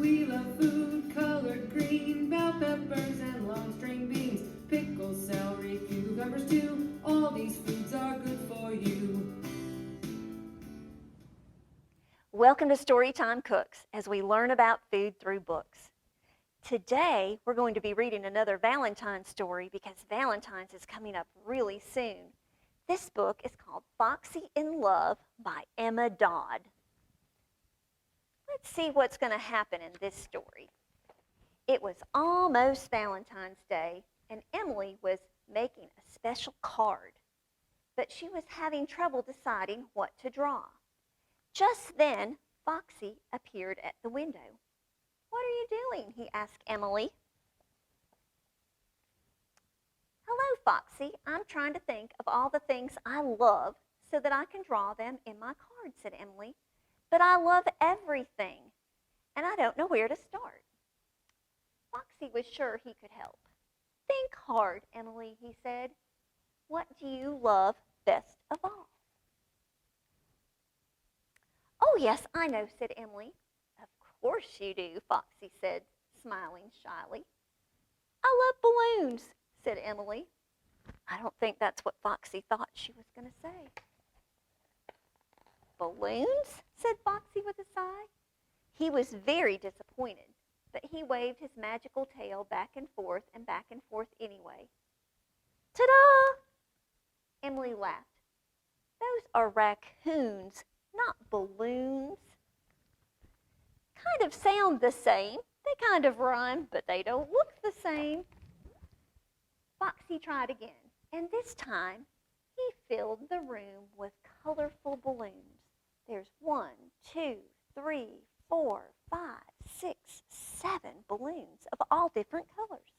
we love food, colored green, bell peppers and long string beans, pickles, celery, cucumbers too. All these foods are good for you. Welcome to Storytime Cooks as we learn about food through books. Today, we're going to be reading another Valentine's story because Valentine's is coming up really soon. This book is called Foxy in Love by Emma Dodd. Let's see what's going to happen in this story. It was almost Valentine's Day, and Emily was making a special card, but she was having trouble deciding what to draw. Just then, Foxy appeared at the window. "What are you doing?" he asked Emily. "Hello, Foxy. I'm trying to think of all the things I love so that I can draw them in my card," said Emily. "But I love everything, and I don't know where to start." Foxy was sure he could help. "Think hard, Emily," he said. "What do you love best of all?" "Oh, yes, I know," said Emily. "Of course you do," Foxy said, smiling shyly. "I love balloons," said Emily. I don't think that's what Foxy thought she was going to say. "Balloons?" said Foxy with a sigh. He was very disappointed, but he waved his magical tail back and forth anyway. "Ta-da!" Emily laughed. "Those are raccoons, not balloons." "Kind of sound the same. They kind of rhyme, but they don't look the same." Foxy tried again, and this time he filled the room with colorful balloons. There's 1, 2, 3, 4, 5, 6, 7 balloons of all different colors.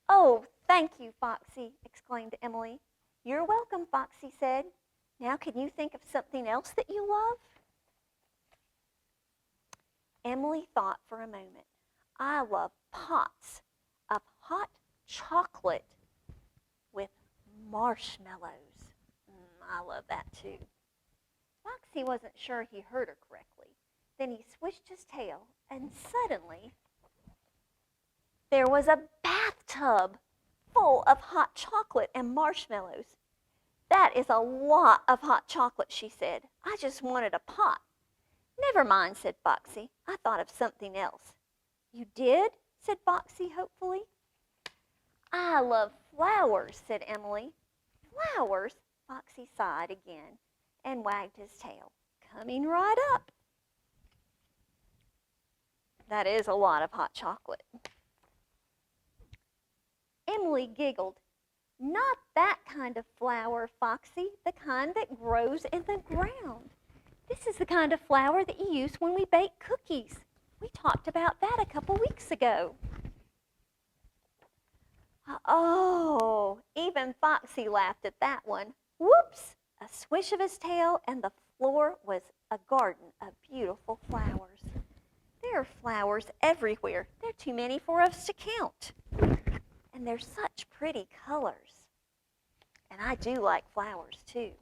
"Oh, thank you, Foxy," exclaimed Emily. "You're welcome," Foxy said. "Now can you think of something else that you love?" Emily thought for a moment. "I love pots of hot chocolate with marshmallows. I love that too." Foxy wasn't sure he heard her correctly. Then he swished his tail, and suddenly there was a bathtub full of hot chocolate and marshmallows. "That is a lot of hot chocolate," she said. "I just wanted a pot." "Never mind," said Foxy. "I thought of something else." "You did?" said Foxy hopefully. "I love flowers," said Emily. "Flowers?" Foxy sighed again and wagged his tail. "Coming right up." That is a lot of hot chocolate. Emily giggled. "Not that kind of flower, Foxy, the kind that grows in the ground. This is the kind of flour that you use when we bake cookies. We talked about that a couple weeks ago." Oh, even Foxy laughed at that one. Whoops! A swish of his tail, and the floor was a garden of beautiful flowers. There are flowers everywhere. There are too many for us to count. And they're such pretty colors. And I do like flowers too.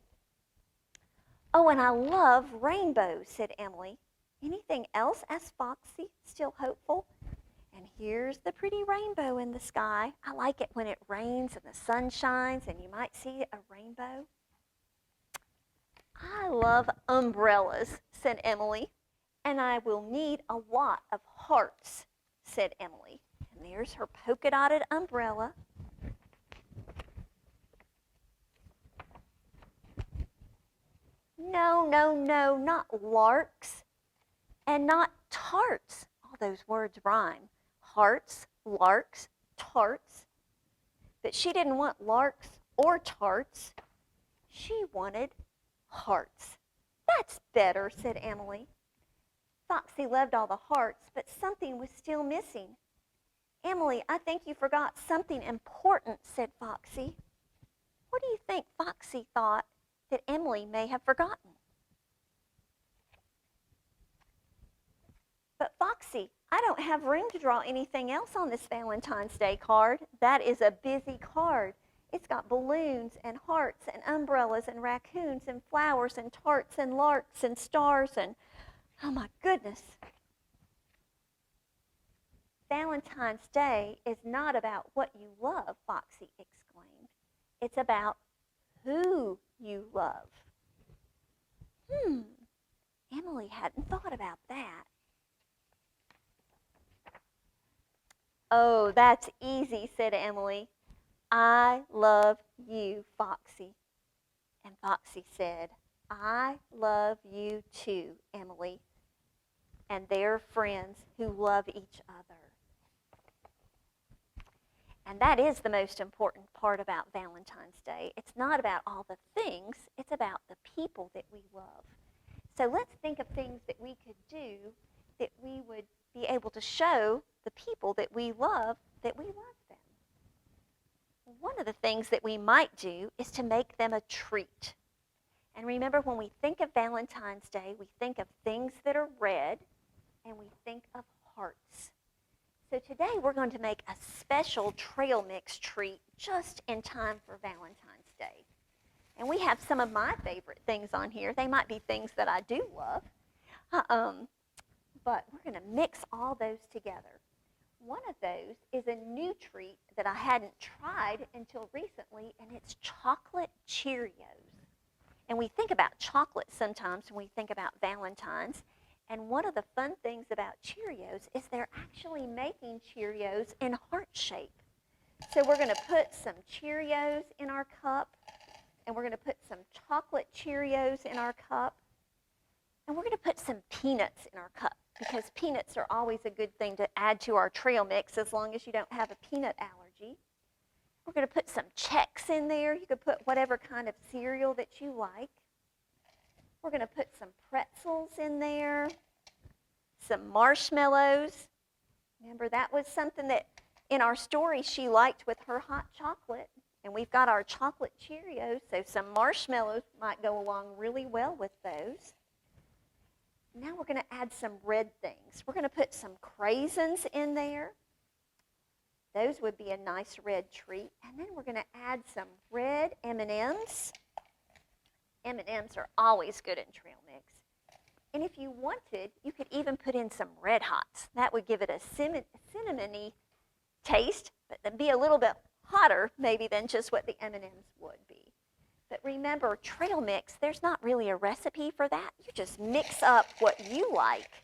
"Oh, and I love rainbows," said Emily. "Anything else?" asked Foxy, still hopeful. "And here's the pretty rainbow in the sky. I like it when it rains and the sun shines and you might see a rainbow." "I love umbrellas," said Emily. "And I will need a lot of hearts," said Emily. And there's her polka-dotted umbrella. No, no, no, not larks and not tarts. All those words rhyme. Hearts, larks, tarts. But she didn't want larks or tarts. She wanted hearts. "That's better," said Emily. Foxy loved all the hearts, but something was still missing. "Emily, I think you forgot something important," said Foxy. What do you think Foxy thought that Emily may have forgotten? "But Foxy, I don't have room to draw anything else on this Valentine's Day card. That is a busy card. It's got balloons and hearts and umbrellas and raccoons and flowers and tarts and larks and stars and, oh my goodness." Valentine's Day is not about what you love, Foxy exclaimed. It's about who you love. Emily hadn't thought about that. Oh, that's easy, said Emily. I love you, Foxy. And Foxy said, I love you too, Emily. And they're friends who love each other. And that is the most important part about Valentine's Day. It's not about all the things, it's about the people that we love. So let's think of things that we could do that we would be able to show the people that we love them. One of the things that we might do is to make them a treat. And remember, when we think of Valentine's Day, we think of things that are red, and we think of hearts. So today we're going to make a special trail mix treat just in time for Valentine's Day. And we have some of my favorite things on here. They might be things that I do love, but we're going to mix all those together. One of those is a new treat that I hadn't tried until recently, and it's chocolate Cheerios. And we think about chocolate sometimes when we think about Valentine's. And one of the fun things about Cheerios is they're actually making Cheerios in heart shape. So we're going to put some Cheerios in our cup, and we're going to put some chocolate Cheerios in our cup, and we're going to put some peanuts in our cup, because peanuts are always a good thing to add to our trail mix as long as you don't have a peanut allergy. We're going to put some Chex in there. You could put whatever kind of cereal that you like. We're going to put some pretzels in there, some marshmallows. Remember, that was something that in our story she liked with her hot chocolate. And we've got our chocolate Cheerios, so some marshmallows might go along really well with those. Now we're going to add some red things. We're going to put some craisins in there. Those would be a nice red treat. And then we're going to add some red M&Ms. M&Ms are always good in trail mix. And if you wanted, you could even put in some Red Hots. That would give it a cinnamony taste, but then be a little bit hotter maybe than just what the M&Ms would be. But remember, trail mix, there's not really a recipe for that. You just mix up what you like,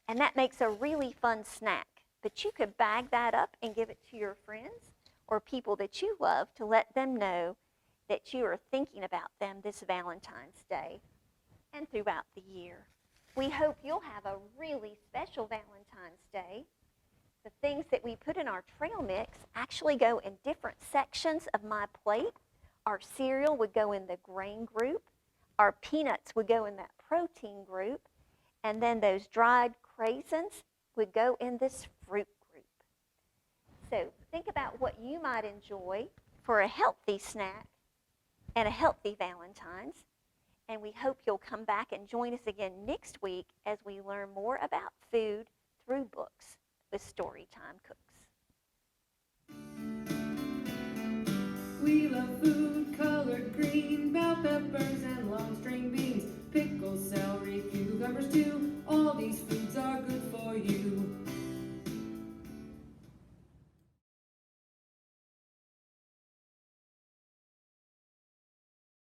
and that makes a really fun snack. But you could bag that up and give it to your friends or people that you love to let them know that you are thinking about them this Valentine's Day and throughout the year. We hope you'll have a really special Valentine's Day. The things that we put in our trail mix actually go in different sections of my plate. Our cereal would go in the grain group. Our peanuts would go in that protein group. And then those dried craisins would go in this fruit group. So think about what you might enjoy for a healthy snack and a healthy Valentine's. And we hope you'll come back and join us again next week as we learn more about food through books with Storytime Cooks. We love food, color.